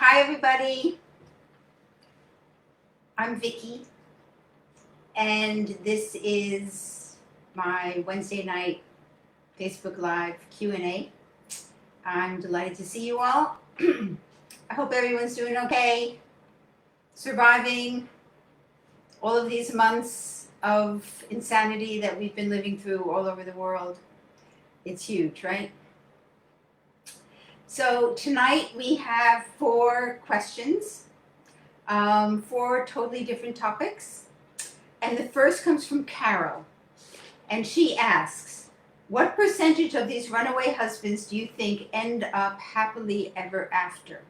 Hi everybody, I'm Vicky and this is my Wednesday night Facebook Live Q&A. I'm delighted to see you all. I hope everyone's doing okay, surviving all of these months of insanity that we've been living through all over the world. It's huge, right? So tonight we have 4 questions, 4 totally different topics. And the first comes from Carol. And she asks, what percentage of these runaway husbands do you think end up happily ever after?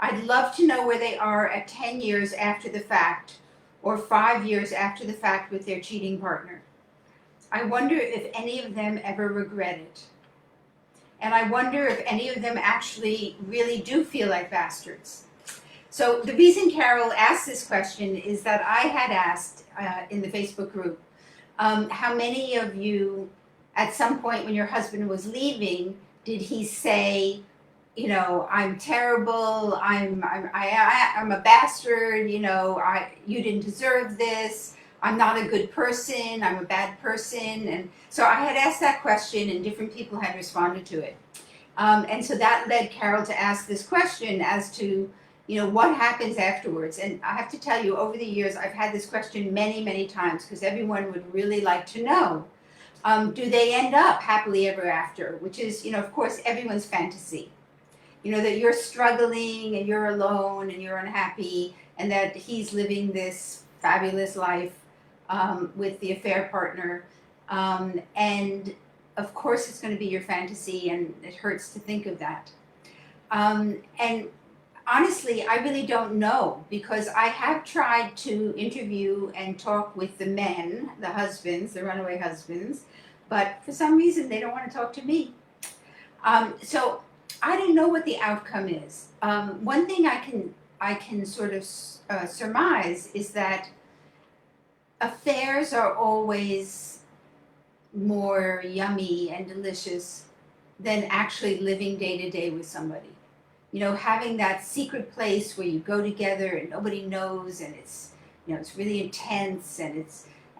I'd love to know where they are at 10 years after the fact or 5 years after the fact with their cheating partner. I wonder if any of them ever regret it. And I wonder if any of them actually really do feel like bastards. So the reason Carol asked this question is that I had asked in the Facebook group, how many of you at some point when your husband was leaving, did he say, you know, I'm terrible, I'm a bastard, you know, you didn't deserve this, I'm not a good person, I'm a bad person. And so I had asked that question and different people had responded to it. And so that led Carol to ask this question as to, you know, what happens afterwards? And I have to tell you, over the years, I've had this question many, many times because everyone would really like to know, do they end up happily ever after? Which is, you know, of course, everyone's fantasy. You know, that you're struggling and you're alone and you're unhappy and that he's living this fabulous life with the affair partner. And of course, it's going to be your fantasy and it hurts to think of that. And honestly, I really don't know because I have tried to interview and talk with the men, the husbands, the runaway husbands, but for some reason they don't want to talk to me. So I don't know what the outcome is. One thing I can sort of surmise is that affairs are always more yummy and delicious than actually living day to day with somebody. You know, having that secret place where you go together and nobody knows and it's, you know, it's really intense and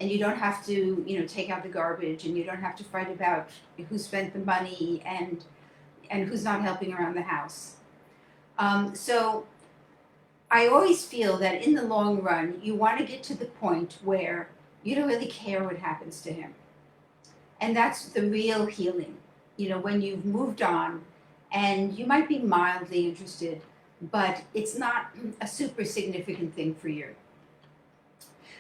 you don't have to, you know, take out the garbage and you don't have to fight about who spent the money and who's not helping around the house. So I always feel that in the long run, you want to get to the point where you don't really care what happens to him. And that's the real healing, you know, when you've moved on and you might be mildly interested, but it's not a super significant thing for you.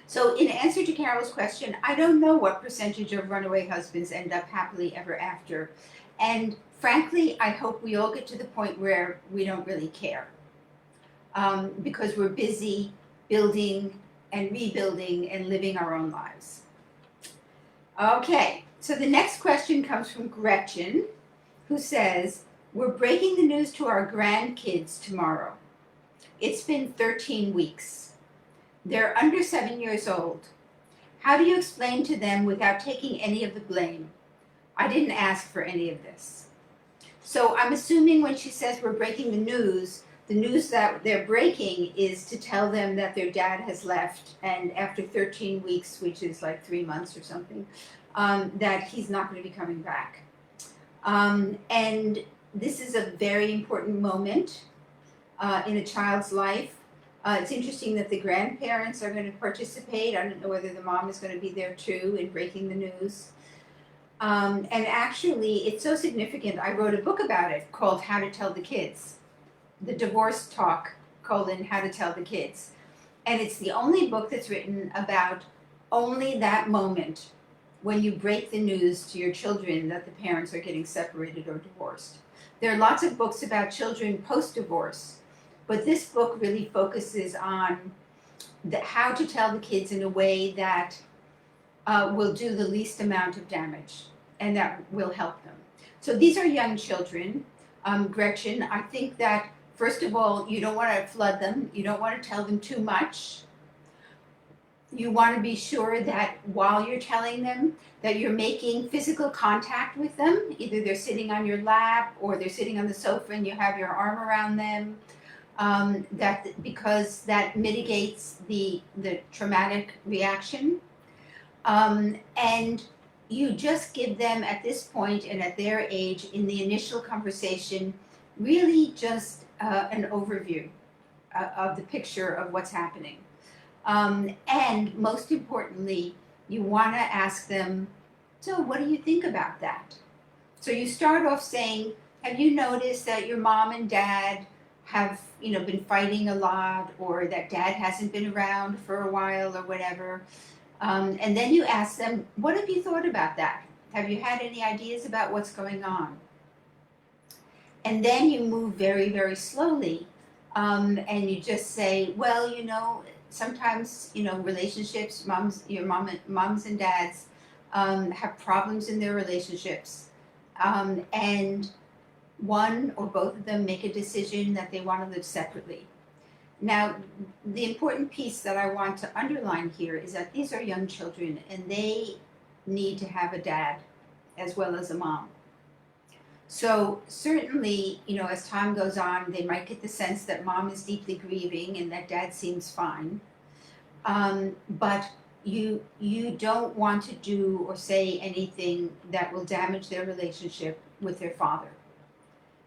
So in answer to Carol's question, I don't know what percentage of runaway husbands end up happily ever after. And frankly, I hope we all get to the point where we don't really care because we're busy building and rebuilding and living our own lives. Okay, so the next question comes from Gretchen, who says, we're breaking the news to our grandkids tomorrow. It's been 13 weeks. They're under 7 years old. How do you explain to them without taking any of the blame? I didn't ask for any of this. So I'm assuming when she says we're breaking the news that they're breaking is to tell them that their dad has left and after 13 weeks, which is like 3 months or something, that he's not going to be coming back. And this is a very important moment in a child's life. It's interesting that the grandparents are going to participate. I don't know whether the mom is going to be there too in breaking the news. And actually, it's so significant. I wrote a book about it called How to Tell the Kids. The Divorce Talk, How to Tell the Kids. And it's the only book that's written about only that moment when you break the news to your children that the parents are getting separated or divorced. There are lots of books about children post-divorce, but this book really focuses on how to tell the kids in a way that will do the least amount of damage and that will help them. So these are young children. Gretchen, I think that, first of all, you don't want to flood them. You don't want to tell them too much. You want to be sure that while you're telling them that you're making physical contact with them, either they're sitting on your lap or they're sitting on the sofa and you have your arm around them, that because that mitigates the traumatic reaction. And you just give them at this point and at their age in the initial conversation really just an overview of the picture of what's happening. And most importantly, you want to ask them, so what do you think about that? So you start off saying, have you noticed that your mom and dad have, been fighting a lot, or that dad hasn't been around for a while or whatever? And then you ask them, what have you thought about that? Have you had any ideas about what's going on? And then you move very, very slowly, and you just say, well, sometimes, relationships, moms and dads have problems in their relationships, and one or both of them make a decision that they want to live separately. Now, the important piece that I want to underline here is that these are young children and they need to have a dad as well as a mom. So certainly, as time goes on, they might get the sense that mom is deeply grieving and that dad seems fine. But you don't want to do or say anything that will damage their relationship with their father.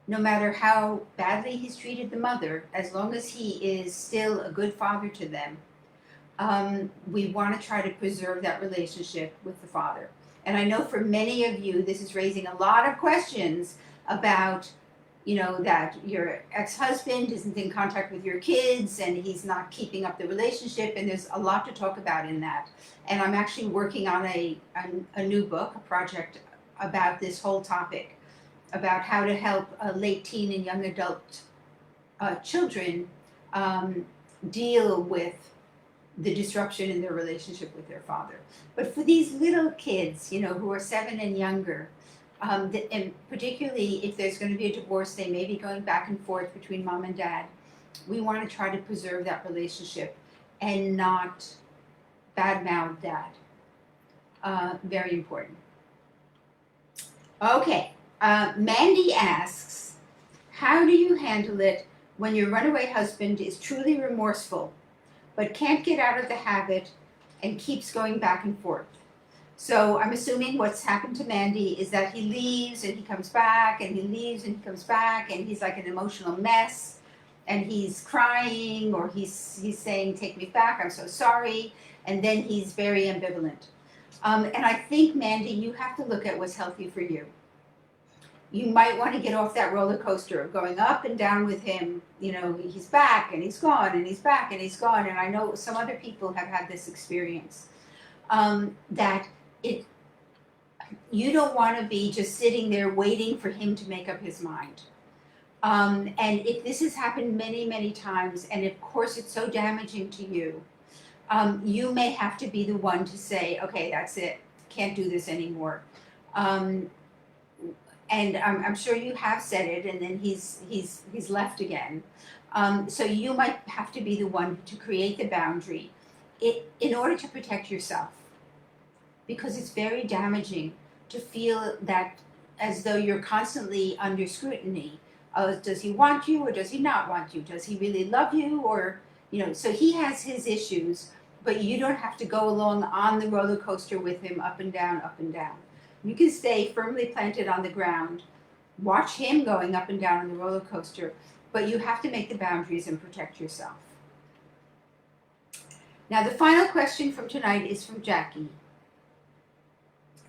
No matter how badly he's treated the mother, as long as he is still a good father to them, we want to try to preserve that relationship with the father. And I know for many of you, this is raising a lot of questions about, that your ex-husband isn't in contact with your kids and he's not keeping up the relationship, and there's a lot to talk about in that. And I'm actually working on a new book, a project about this whole topic, about how to help late teen and young adult children deal with the disruption in their relationship with their father. But for these little kids, who are 7 and younger, and particularly if there's going to be a divorce, they may be going back and forth between mom and dad. We want to try to preserve that relationship and not badmouth dad. Very important. Okay. Mandy asks, how do you handle it when your runaway husband is truly remorseful, but can't get out of the habit and keeps going back and forth? So I'm assuming what's happened to Mandy is that he leaves and he comes back, and he leaves and he comes back, and he's like an emotional mess, and he's crying, or he's saying, take me back, I'm so sorry, and then he's very ambivalent. And I think, Mandy, you have to look at what's healthy for you. You might want to get off that roller coaster of going up and down with him. He's back and he's gone, and he's back and he's gone. And I know some other people have had this experience. You don't want to be just sitting there waiting for him to make up his mind. And if this has happened many, many times, and of course it's so damaging to you, you may have to be the one to say, okay, that's it, can't do this anymore. And I'm sure you have said it, and then he's left again. So you might have to be the one to create the boundary in order to protect yourself, because it's very damaging to feel that as though you're constantly under scrutiny. Does he want you or does he not want you? Does he really love you? Or, so he has his issues, but you don't have to go along on the roller coaster with him up and down, up and down. You can stay firmly planted on the ground, watch him going up and down on the roller coaster, but you have to make the boundaries and protect yourself. Now, the final question from tonight is from Jackie.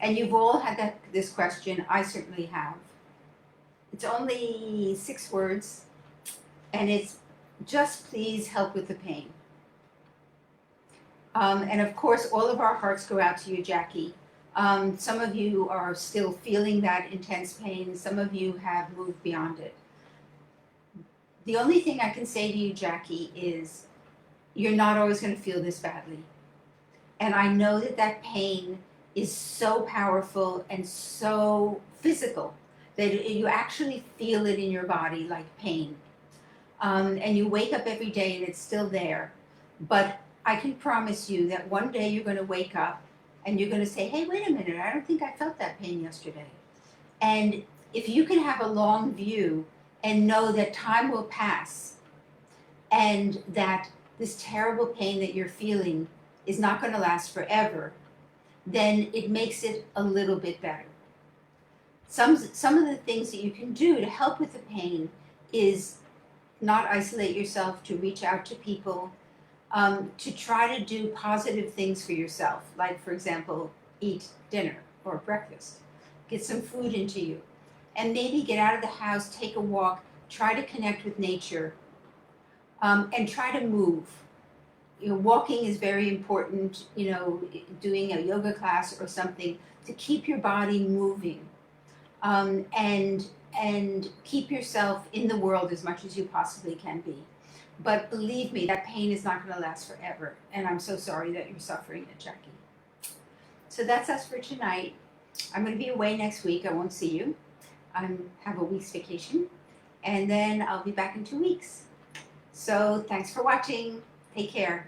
And you've all had this question. I certainly have. It's only 6 words, and it's, just please help with the pain. And of course, all of our hearts go out to you, Jackie. Some of you are still feeling that intense pain. Some of you have moved beyond it. The only thing I can say to you, Jackie, is you're not always going to feel this badly. And I know that pain is so powerful and so physical that you actually feel it in your body like pain. And you wake up every day and it's still there. But I can promise you that one day you're going to wake up and you're going to say, hey, wait a minute, I don't think I felt that pain yesterday. And if you can have a long view and know that time will pass, and that this terrible pain that you're feeling is not going to last forever, then it makes it a little bit better. Some of the things that you can do to help with the pain is not isolate yourself, to reach out to people, to try to do positive things for yourself, like, for example, eat dinner or breakfast, get some food into you, and maybe get out of the house, take a walk, try to connect with nature, and try to move. You know, walking is very important, you know, doing a yoga class or something to keep your body moving, and keep yourself in the world as much as you possibly can be. But believe me, that pain is not going to last forever, and I'm so sorry that you're suffering it, Jackie. So that's us for tonight. I'm going to be away next week. I won't see you. I have a week's vacation, and then I'll be back in 2 weeks. So thanks for watching. Take care.